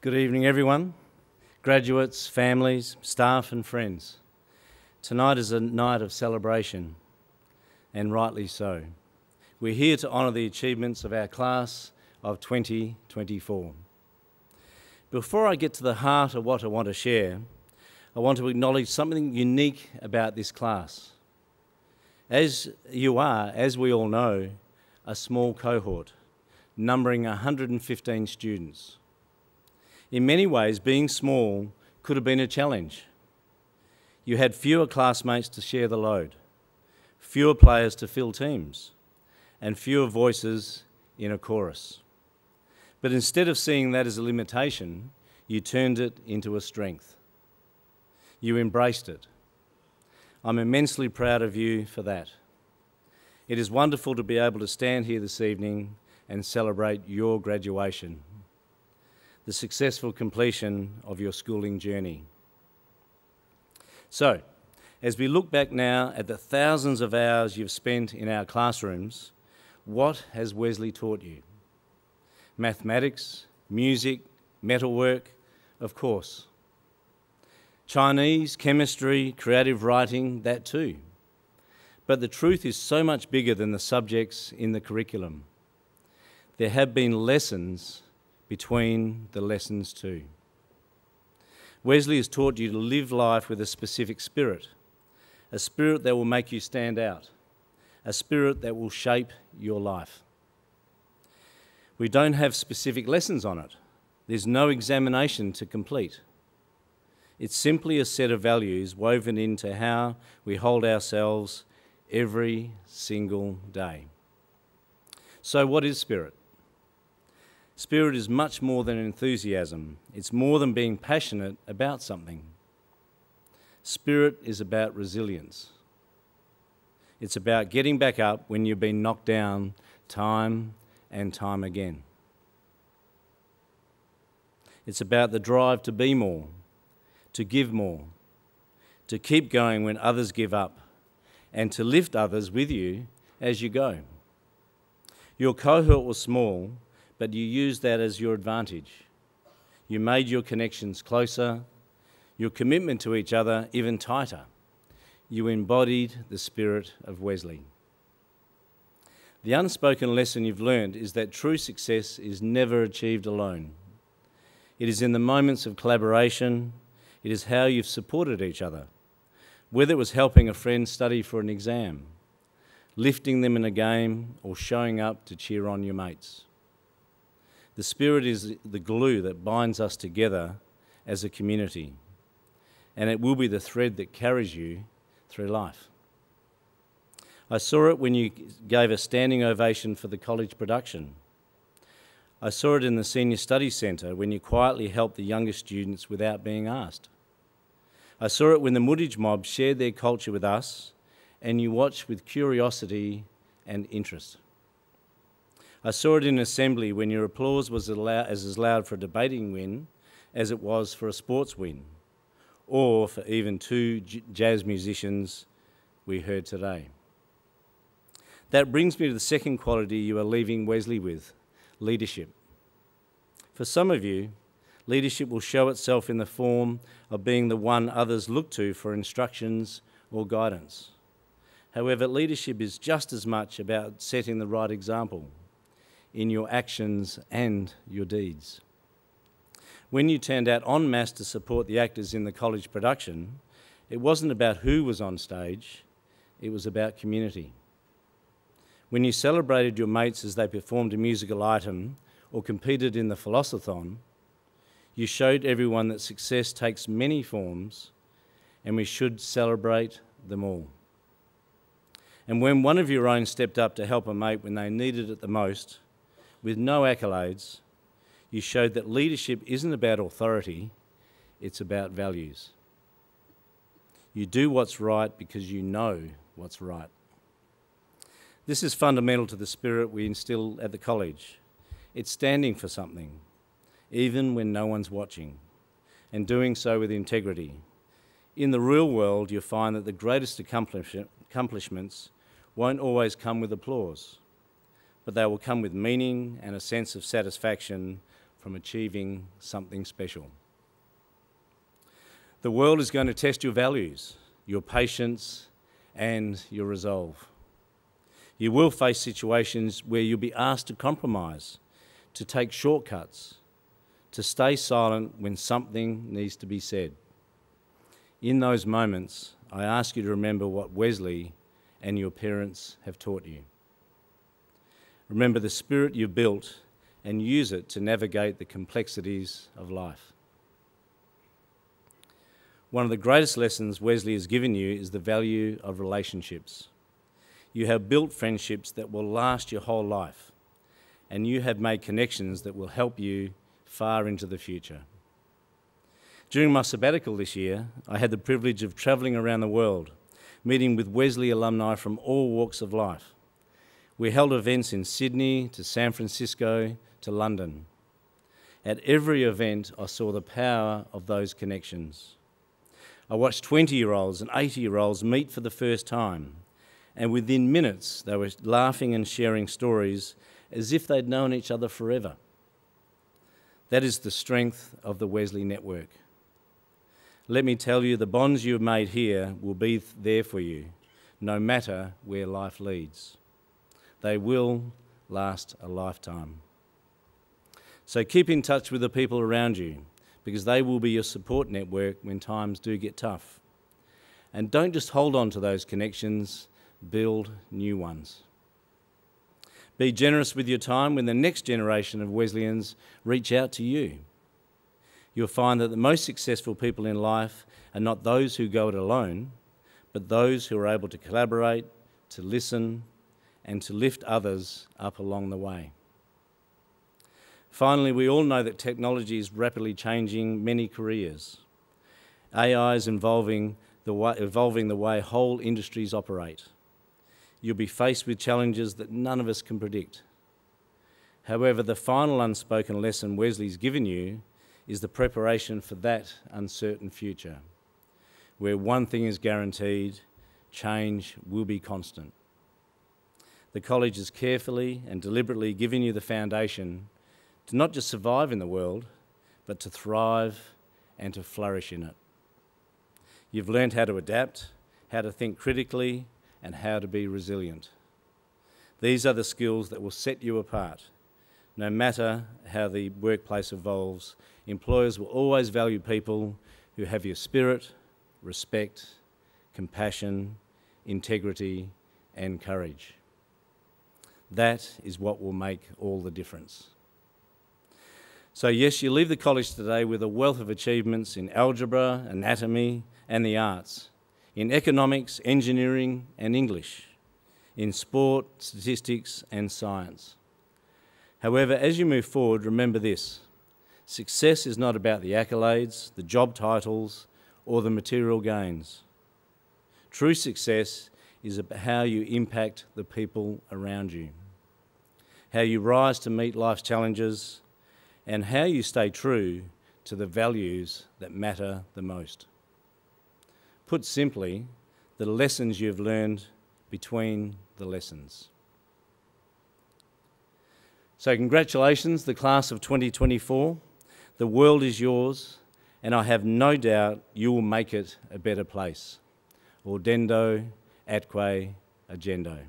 Good evening, everyone. Graduates, families, staff and friends. Tonight is a night of celebration, and rightly so. We're here to honour the achievements of our class of 2024. Before I get to the heart of what I want to share, I want to acknowledge something unique about this class. As you are, as we all know, a small cohort, numbering 115 students. In many ways, being small could have been a challenge. You had fewer classmates to share the load, fewer players to fill teams, and fewer voices in a chorus. But instead of seeing that as a limitation, you turned it into a strength. You embraced it. I'm immensely proud of you for that. It is wonderful to be able to stand here this evening and celebrate your graduation, the successful completion of your schooling journey. So, as we look back now at the thousands of hours you've spent in our classrooms, what has Wesley taught you? Mathematics, music, metalwork, of course. Chinese, chemistry, creative writing, that too. But the truth is so much bigger than the subjects in the curriculum. There have been lessons between the lessons too. Wesley has taught you to live life with a specific spirit, a spirit that will make you stand out, a spirit that will shape your life. We don't have specific lessons on it. There's no examination to complete. It's simply a set of values woven into how we hold ourselves every single day. So what is spirit? Spirit is much more than enthusiasm. It's more than being passionate about something. Spirit is about resilience. It's about getting back up when you've been knocked down time and time again. It's about the drive to be more, to give more, to keep going when others give up, and to lift others with you as you go. Your cohort was small, but you used that as your advantage. You made your connections closer, your commitment to each other even tighter. You embodied the spirit of Wesley. The unspoken lesson you've learned is that true success is never achieved alone. It is in the moments of collaboration. It is how you've supported each other, whether it was helping a friend study for an exam, lifting them in a game, or showing up to cheer on your mates. The spirit is the glue that binds us together as a community, and it will be the thread that carries you through life. I saw it when you gave a standing ovation for the college production. I saw it in the Senior Studies Centre when you quietly helped the younger students without being asked. I saw it when the Moodage mob shared their culture with us and you watched with curiosity and interest. I saw it in assembly when your applause was as loud for a debating win as it was for a sports win, or for even two jazz musicians we heard today. That brings me to the second quality you are leaving Wesley with, leadership. For some of you, leadership will show itself in the form of being the one others look to for instructions or guidance. However, leadership is just as much about setting the right example in your actions and your deeds. When you turned out en masse to support the actors in the college production, it wasn't about who was on stage, it was about community. When you celebrated your mates as they performed a musical item or competed in the Philosophathon, you showed everyone that success takes many forms and we should celebrate them all. And when one of your own stepped up to help a mate when they needed it the most, with no accolades, you showed that leadership isn't about authority, it's about values. You do what's right because you know what's right. This is fundamental to the spirit we instill at the college. It's standing for something, even when no one's watching, and doing so with integrity. In the real world, you'll find that the greatest accomplishments won't always come with applause, but they will come with meaning and a sense of satisfaction from achieving something special. The world is going to test your values, your patience, and your resolve. You will face situations where you'll be asked to compromise, to take shortcuts, to stay silent when something needs to be said. In those moments, I ask you to remember what Wesley and your parents have taught you. Remember the spirit you built and use it to navigate the complexities of life. One of the greatest lessons Wesley has given you is the value of relationships. You have built friendships that will last your whole life, and you have made connections that will help you far into the future. During my sabbatical this year, I had the privilege of travelling around the world, meeting with Wesley alumni from all walks of life. We held events in Sydney to San Francisco to London. At every event, I saw the power of those connections. I watched 20-year-olds and 80-year-olds meet for the first time, and within minutes they were laughing and sharing stories as if they'd known each other forever. That is the strength of the Wesley network. Let me tell you, the bonds you have made here will be there for you, no matter where life leads. They will last a lifetime. So keep in touch with the people around you, because they will be your support network when times do get tough. And don't just hold on to those connections, build new ones. Be generous with your time when the next generation of Wesleyans reach out to you. You'll find that the most successful people in life are not those who go it alone, but those who are able to collaborate, to listen, and to lift others up along the way. Finally, we all know that technology is rapidly changing many careers. AI is evolving the way whole industries operate. You'll be faced with challenges that none of us can predict. However, the final unspoken lesson Wesley's given you is the preparation for that uncertain future, where one thing is guaranteed: change will be constant. The college has carefully and deliberately given you the foundation to not just survive in the world, but to thrive and to flourish in it. You've learned how to adapt, how to think critically, and how to be resilient. These are the skills that will set you apart. No matter how the workplace evolves, employers will always value people who have your spirit, respect, compassion, integrity, and courage. That is what will make all the difference. So yes, you leave the college today with a wealth of achievements in algebra, anatomy, and the arts, in economics, engineering, and English, in sport, statistics, and science. However, as you move forward, remember this: success is not about the accolades, the job titles, or the material gains. True success is about how you impact the people around you, how you rise to meet life's challenges, and how you stay true to the values that matter the most. Put simply, the lessons you've learned between the lessons. So congratulations, the class of 2024. The world is yours, and I have no doubt you will make it a better place. Ordendo, atque, agendo.